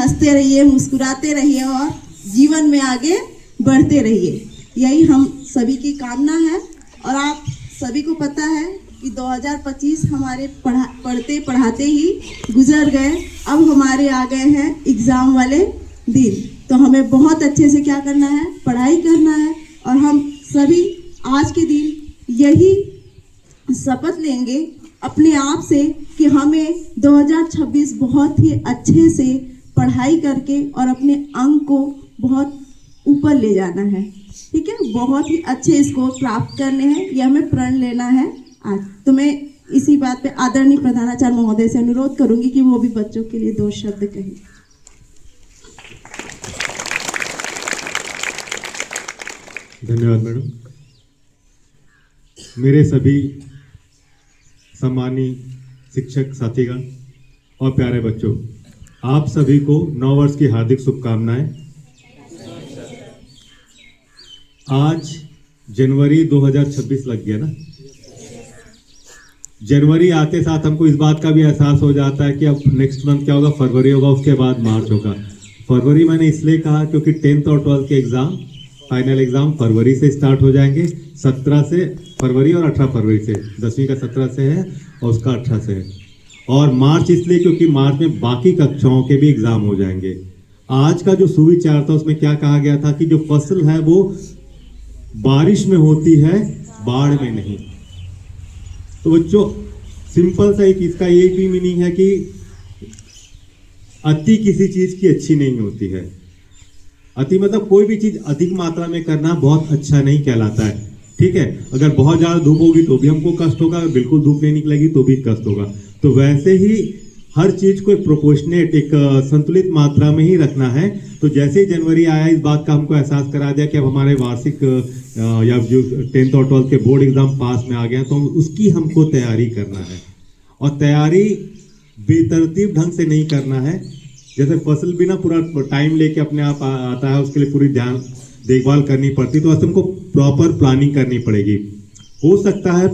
हंसते रहिए, मुस्कुराते रहिए और जीवन में आगे बढ़ते रहिए, यही हम सभी की कामना है। और आप सभी को पता है कि 2025 हमारे पढ़ते पढ़ाते ही गुजर गए, अब हमारे आ गए हैं एग्ज़ाम वाले दिन। तो हमें बहुत अच्छे से क्या करना है, पढ़ाई करना है। और हम सभी आज के दिन यही शपथ लेंगे अपने आप से कि हमें 2026 बहुत ही अच्छे से पढ़ाई करके और अपने अंक को बहुत ऊपर ले जाना है। ठीक है, बहुत ही अच्छे स्कोर प्राप्त करने हैं, यह हमें प्रण लेना है आज। तो मैं इसी बात पे आदरणीय प्रधानाचार्य महोदय से अनुरोध करूंगी कि वो भी बच्चों के लिए 2 शब्द कहें। धन्यवाद मैडम। मेरे सभी सम्मानीय शिक्षक साथीगण और प्यारे बच्चों, आप सभी को नव वर्ष की हार्दिक शुभकामनाएं। आज जनवरी 2026 लग गया ना। जनवरी आते साथ हमको इस बात का भी एहसास हो जाता है कि अब नेक्स्ट मंथ क्या होगा, फरवरी होगा, उसके बाद मार्च होगा। फरवरी मैंने इसलिए कहा क्योंकि 10th और 12th के एग्जाम, फाइनल एग्जाम फरवरी से स्टार्ट हो जाएंगे, 17 से फरवरी और 18 फरवरी से। 10वीं का 17 से है और उसका 18 से है। और मार्च इसलिए क्योंकि मार्च में बाकी कक्षाओं के भी एग्जाम हो जाएंगे। आज का जो सुविचार था उसमें क्या कहा गया था कि जो फसल है वो बारिश में होती है, बाढ़ में नहीं। तो बच्चों सिंपल सा एक इसका एक भी मीनिंग है कि अति किसी चीज की अच्छी नहीं होती है। अति मतलब कोई भी चीज अधिक मात्रा में करना बहुत अच्छा नहीं कहलाता है। ठीक है, अगर बहुत ज्यादा धूप होगी तो भी हमको कष्ट होगा, अगर बिल्कुल धूप नहीं निकलेगी तो भी कष्ट होगा। तो वैसे ही हर चीज को एक प्रोपोर्शनेट, एक संतुलित मात्रा में ही रखना है। तो जैसे ही जनवरी आया, इस बात का हमको एहसास करा दिया कि अब हमारे वार्षिक या जो 10th और 12th के बोर्ड एग्जाम पास में आ गए, तो उसकी हमको तैयारी करना है। और तैयारी बेतरतीब ढंग से नहीं करना है। जैसे फसल भी ना पूरा टाइम लेके अपने आप आता है, उसके लिए पूरी ध्यान देखभाल करनी पड़ती, तो ऐसे हमको प्रॉपर प्लानिंग करनी पड़ेगी। हो सकता है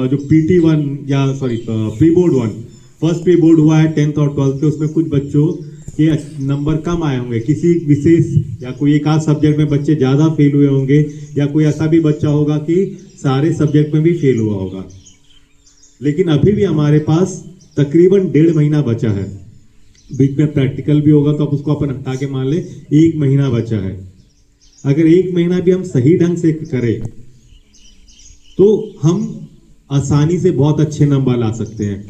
जो PT1 या pre board 1 first pre board हुआ है 10th और 12th के, उसमें कुछ बच्चों के नंबर कम आए होंगे, किसी विशेष या कोई एक आध सब्जेक्ट में बच्चे ज़्यादा फेल हुए होंगे, या कोई ऐसा भी बच्चा होगा कि सारे सब्जेक्ट में भी फेल हुआ होगा। लेकिन अभी भी हमारे पास तकरीबन 1.5 महीना बचा है। बीच में प्रैक्टिकल भी होगा, तो अब उसको अपन हटा के मान ले 1 महीना बचा है। अगर 1 महीना भी हम सही ढंग से करें तो हम आसानी से बहुत अच्छे नंबर ला सकते हैं।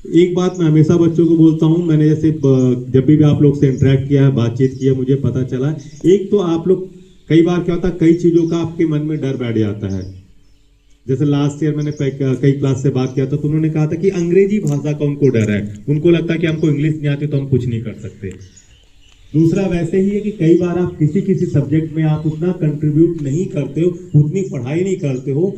एक बात मैं हमेशा बच्चों को बोलता हूं, मैंने जैसे जब भी आप लोग से इंटरेक्ट किया है, बातचीत किया, मुझे पता चला, एक तो आप लोग कई बार क्या होता है, कई चीज़ों का आपके मन में डर बैठ जाता है। जैसे लास्ट ईयर मैंने कई क्लास से बात किया था, तो उन्होंने कहा था कि अंग्रेजी भाषा का उनको डर है, उनको लगता है कि हमको इंग्लिश नहीं आती तो हम कुछ नहीं कर सकते। दूसरा वैसे ही है कि कई बार आप किसी सब्जेक्ट में आप उतना कंट्रीब्यूट नहीं करते हो, उतनी पढ़ाई नहीं करते हो,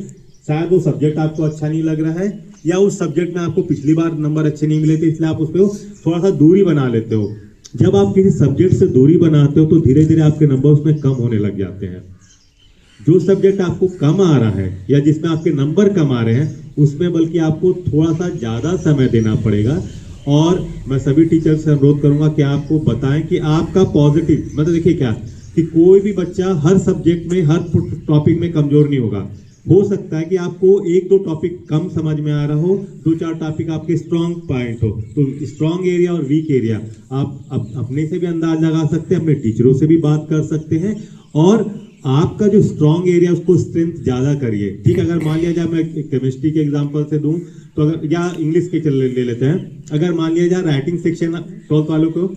शायद वो सब्जेक्ट आपको अच्छा नहीं लग रहा है, या उस सब्जेक्ट में आपको पिछली बार नंबर अच्छे नहीं मिले थे, इसलिए आप उस पर थोड़ा सा दूरी बना लेते हो। जब आप किसी सब्जेक्ट से दूरी बनाते हो तो धीरे धीरे आपके नंबर उसमें कम होने लग जाते हैं। जो सब्जेक्ट आपको कम आ रहा है या जिसमें आपके नंबर कम आ रहे हैं, उसमें बल्कि आपको थोड़ा सा ज़्यादा समय देना पड़ेगा। और मैं सभी टीचर से अनुरोध करूंगा कि आपको बताएं कि आपका पॉजिटिव मतलब देखिए क्या कि कोई भी बच्चा हर सब्जेक्ट में, हर टॉपिक में कमजोर नहीं होगा। हो सकता है कि आपको 1-2 टॉपिक कम समझ में आ रहा हो, 2-4 टॉपिक आपके स्ट्रॉन्ग पॉइंट हो, तो स्ट्रॉन्ग एरिया और वीक एरिया आप अपने से भी अंदाज लगा सकते हैं, अपने टीचरों से भी बात कर सकते हैं, और आपका जो स्ट्रॉन्ग एरिया उसको स्ट्रेंथ ज़्यादा करिए। ठीक, अगर मान लिया जाए, मैं केमिस्ट्री के एग्जाम्पल से दूं तो अगर, या इंग्लिश के ले लेते हैं, अगर मान लिया जाए राइटिंग सेक्शन 12th वालों को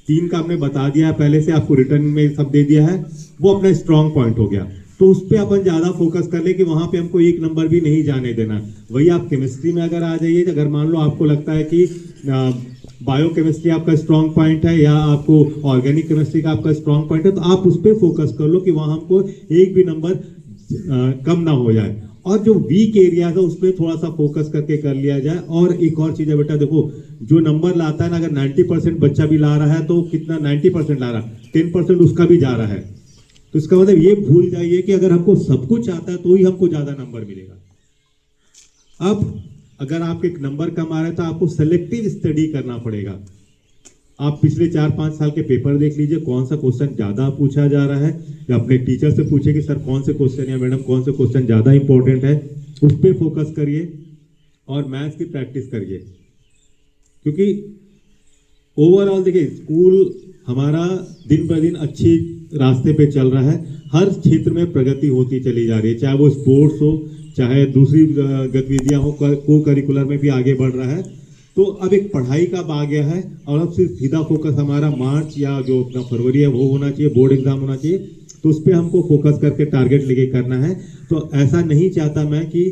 3 का आपने बता दिया है पहले से, आपको रिटर्न में सब दे दिया है, वो अपना स्ट्रॉन्ग पॉइंट हो गया, तो उस पर अपन ज़्यादा फोकस कर ले कि वहाँ पे हमको 1 नंबर भी नहीं जाने देना। वही आप केमिस्ट्री में अगर आ जाइए, अगर मान लो आपको लगता है कि बायोकेमिस्ट्री आपका स्ट्रॉन्ग पॉइंट है या आपको ऑर्गेनिक केमिस्ट्री का आपका स्ट्रॉन्ग पॉइंट है, तो आप उस पर फोकस कर लो कि वहाँ हमको 1 भी नंबर कम ना हो जाए। और जो वीक एरिया है उसमें थोड़ा सा फोकस करके कर लिया जाए। और एक और चीज़ है बेटा, देखो जो नंबर लाता है ना, अगर 90% बच्चा भी ला रहा है तो कितना 90% ला रहा है, 10% उसका भी जा रहा है, तो इसका मतलब ये भूल जाइए कि अगर हमको सब कुछ आता है तो ही हमको ज्यादा नंबर मिलेगा। अब अगर आपके नंबर कम आ रहे हैं तो आपको सेलेक्टिव स्टडी करना पड़ेगा। आप पिछले 4-5 साल के पेपर देख लीजिए, कौन सा क्वेश्चन ज़्यादा पूछा जा रहा है, या अपने टीचर से पूछिए कि सर कौन से क्वेश्चन या मैडम कौन से क्वेश्चन ज़्यादा इंपॉर्टेंट है, उस पर फोकस करिए और मैथ्स की प्रैक्टिस करिए। क्योंकि ओवरऑल देखिए, स्कूल हमारा दिन ब दिन अच्छी रास्ते पे चल रहा है, हर क्षेत्र में प्रगति होती चली जा रही है, चाहे वो स्पोर्ट्स हो, चाहे दूसरी गतिविधियां हो, को करिकुलर में भी आगे बढ़ रहा है। तो अब एक पढ़ाई का आ गया है और अब सिर्फ सीधा फोकस हमारा मार्च या जो अपना फरवरी है वो होना चाहिए, बोर्ड एग्जाम होना चाहिए, तो उस पर हमको फोकस करके टारगेट लेके करना है। तो ऐसा नहीं चाहता मैं कि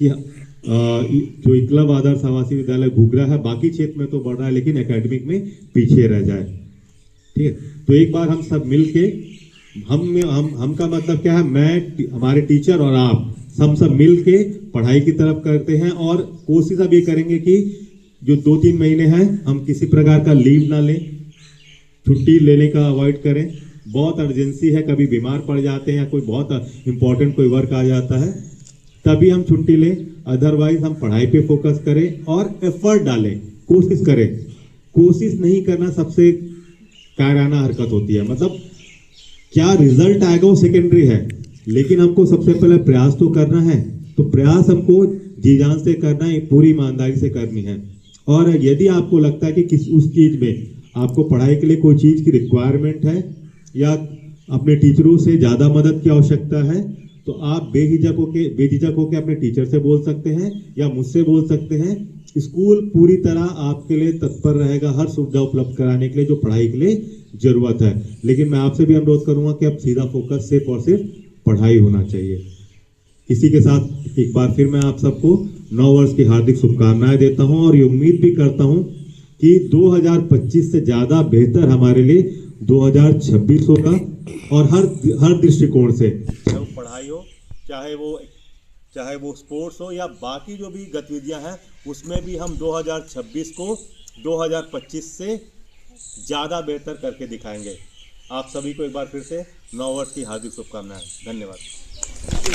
जो एकलव्य आदर्श आवासीय विद्यालय घुघरा है बाकी क्षेत्र में तो बढ़ रहा है लेकिन एकेडमिक में पीछे रह जाए। ठीक है, तो एक बार हम सब मिल के हम का मतलब क्या है, मैं, हमारे टीचर और आप सब मिल के पढ़ाई की तरफ करते हैं और कोशिश अब ये करेंगे कि जो 2-3 महीने हैं हम किसी प्रकार का लीव ना लें, छुट्टी लेने का अवॉइड करें। बहुत अर्जेंसी है, कभी बीमार पड़ जाते हैं या कोई बहुत इंपॉर्टेंट कोई वर्क आ जाता है तभी हम छुट्टी लें, अदरवाइज हम पढ़ाई पे फोकस करें और एफर्ट डालें, कोशिश करें। कोशिश नहीं करना सबसे कायराना हरकत होती है, मतलब क्या रिजल्ट आएगा वो सेकेंडरी है, लेकिन हमको सबसे पहले प्रयास तो करना है। तो प्रयास हमको जी जान से करना है, पूरी ईमानदारी से करनी है। और यदि आपको लगता है कि किस उस चीज में आपको पढ़ाई के लिए कोई चीज की रिक्वायरमेंट है या अपने टीचरों से ज्यादा मदद की आवश्यकता है, तो आप बेझिझक होके अपने टीचर से बोल सकते हैं या मुझसे बोल सकते हैं। स्कूल पूरी तरह आपके लिए तत्पर रहेगा हर सुविधा उपलब्ध कराने के लिए जो पढ़ाई के लिए जरूरत है। लेकिन मैं आपसे भी अनुरोध करूंगा कि अब सीधा फोकस सिर्फ और सिर्फ पढ़ाई होना चाहिए। इसी के साथ एक बार फिर मैं आप सबको नव वर्ष की हार्दिक शुभकामनाएं देता हूं और ये उम्मीद भी करता हूं कि 2025 से ज्यादा बेहतर हमारे लिए 2026 होगा और हर दृष्टिकोण से, चाहे वो पढ़ाई हो, चाहे वो स्पोर्ट्स हो या बाकी जो भी गतिविधियां हैं, उसमें भी हम 2026 को 2025 से ज़्यादा बेहतर करके दिखाएंगे। आप सभी को एक बार फिर से नव वर्ष की हार्दिक शुभकामनाएं। धन्यवाद।